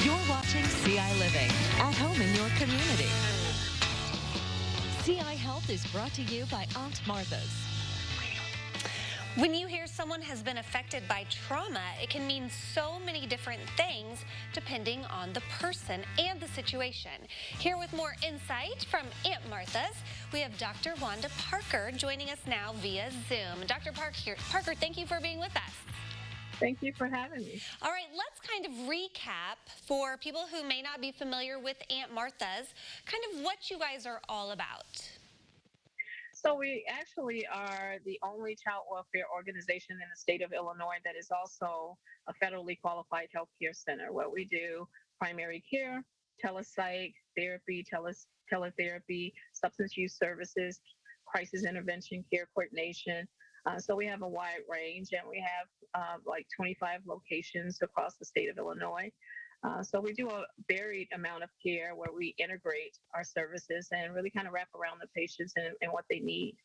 You're watching CI Living, at home in your community. CI Health is brought to you by Aunt Martha's. When you hear someone has been affected by trauma, it can mean so many different things depending on the person and the situation. Here with more insight from Aunt Martha's, we have Dr. Wanda Parker joining us now via Zoom. Dr. Parker, thank you for being with us. Thank you for having me. All right, let's kind of recap for people who may not be familiar with Aunt Martha's, kind of what you guys are all about. So we actually are the only child welfare organization in the state of Illinois that is also a federally qualified healthcare center, where we do primary care, telepsych, therapy, teletherapy, substance use services, crisis intervention, care coordination. So we have a wide range, and we have like 25 locations across the state of Illinois. So we do a varied amount of care where we integrate our services and really kind of wrap around the patients and what they need.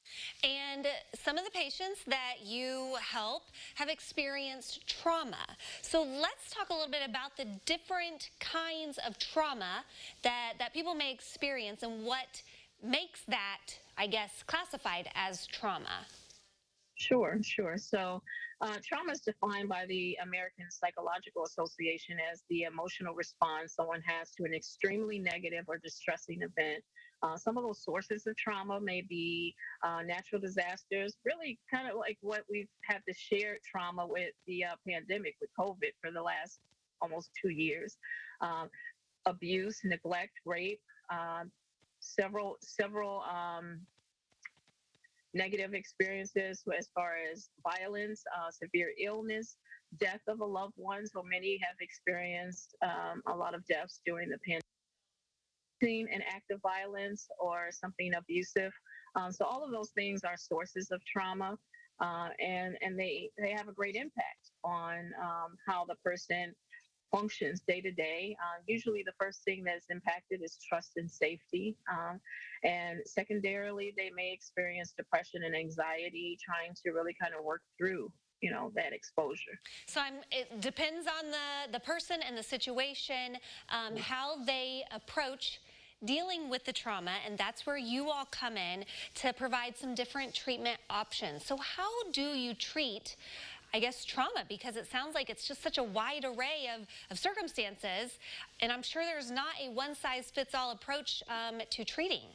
And some of the patients that you help have experienced trauma. So let's talk a little bit about the different kinds of trauma that people may experience and what makes that, I guess, classified as trauma. Sure. So, trauma is defined by the American Psychological Association as the emotional response someone has to an extremely negative or distressing event. Some of those sources of trauma may be natural disasters, really kind of like what we've had the shared trauma with the pandemic with COVID for the last almost 2 years. Abuse, neglect, rape, several negative experiences as far as violence, severe illness, death of a loved one. So many have experienced a lot of deaths during the pandemic, an act of violence or something abusive. So all of those things are sources of trauma, and they have a great impact on how the person functions day to day. Usually, the first thing that's impacted is trust and safety. And secondarily, they may experience depression and anxiety, trying to really kind of work through that exposure. So it depends on the person and the situation, how they approach dealing with the trauma, and that's where you all come in to provide some different treatment options. So how do you treat, I guess, trauma? Because it sounds like it's just such a wide array of circumstances, and I'm sure there's not a one-size-fits-all approach to treating.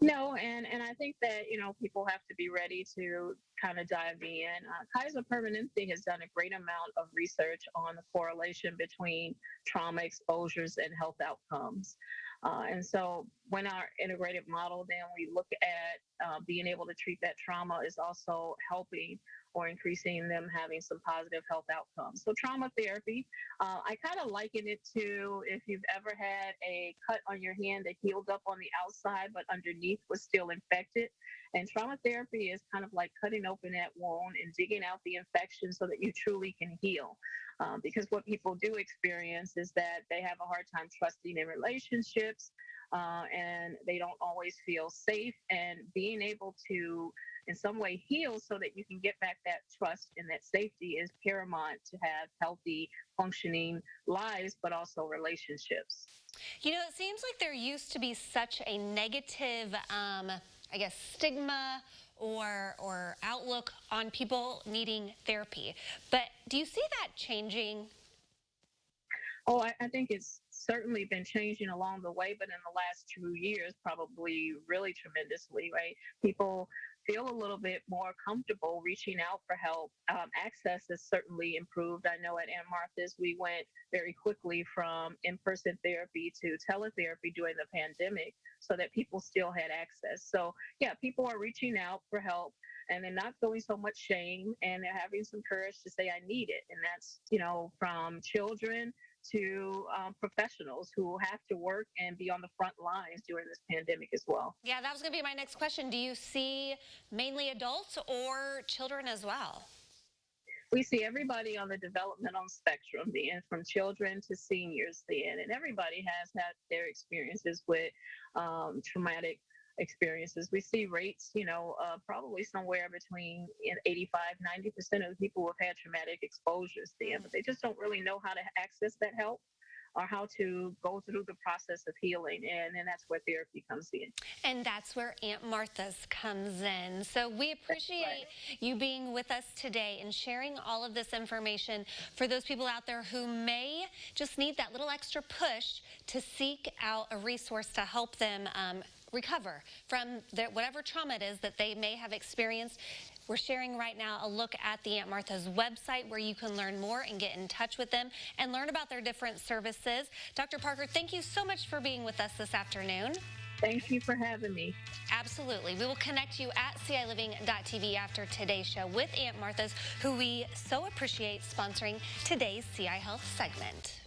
No, and I think that people have to be ready to kind of dive in. Kaiser Permanente has done a great amount of research on the correlation between trauma exposures and health outcomes. And so when our integrated model, then we look at being able to treat that trauma is also helping or increasing them having some positive health outcomes. So trauma therapy, I kind of liken it to if you've ever had a cut on your hand that healed up on the outside, but underneath was still infected. And trauma therapy is kind of like cutting open that wound and digging out the infection so that you truly can heal. Because what people do experience is that they have a hard time trusting in relationships, and they don't always feel safe. And being able to, in some way, heal so that you can get back that trust and that safety is paramount to have healthy, functioning lives, but also relationships. You know, it seems like there used to be such a negative, I guess, stigma or outlook on people needing therapy. But do you see that changing? Oh, I think it's certainly been changing along the way, but in the last 2 years, probably really tremendously, right? People feel a little bit more comfortable reaching out for help. Access has certainly improved. I know at Aunt Martha's, we went very quickly from in-person therapy to teletherapy during the pandemic so that people still had access. So, yeah, people are reaching out for help, and they're not feeling so much shame, and they're having some courage to say, I need it. And that's, from children to professionals who have to work and be on the front lines during this pandemic as well. Yeah, that was going to be my next question. Do you see mainly adults or children as well? We see everybody on the developmental spectrum, then from children to seniors, then, and everybody has had their experiences with traumatic experiences. We see rates, probably somewhere between 85, 90% of the people who have had traumatic exposures then, but they just don't really know how to access that help or how to go through the process of healing. And then that's where therapy comes in. And that's where Aunt Martha's comes in. So we appreciate you being with us today and sharing all of this information for those people out there who may just need that little extra push to seek out a resource to help them recover from whatever trauma it is that they may have experienced. We're sharing right now a look at the Aunt Martha's website where you can learn more and get in touch with them and learn about their different services. Dr. Parker, thank you so much for being with us this afternoon. Thank you for having me. Absolutely. We will connect you at CILiving.tv after today's show with Aunt Martha's, who we so appreciate sponsoring today's CI Health segment.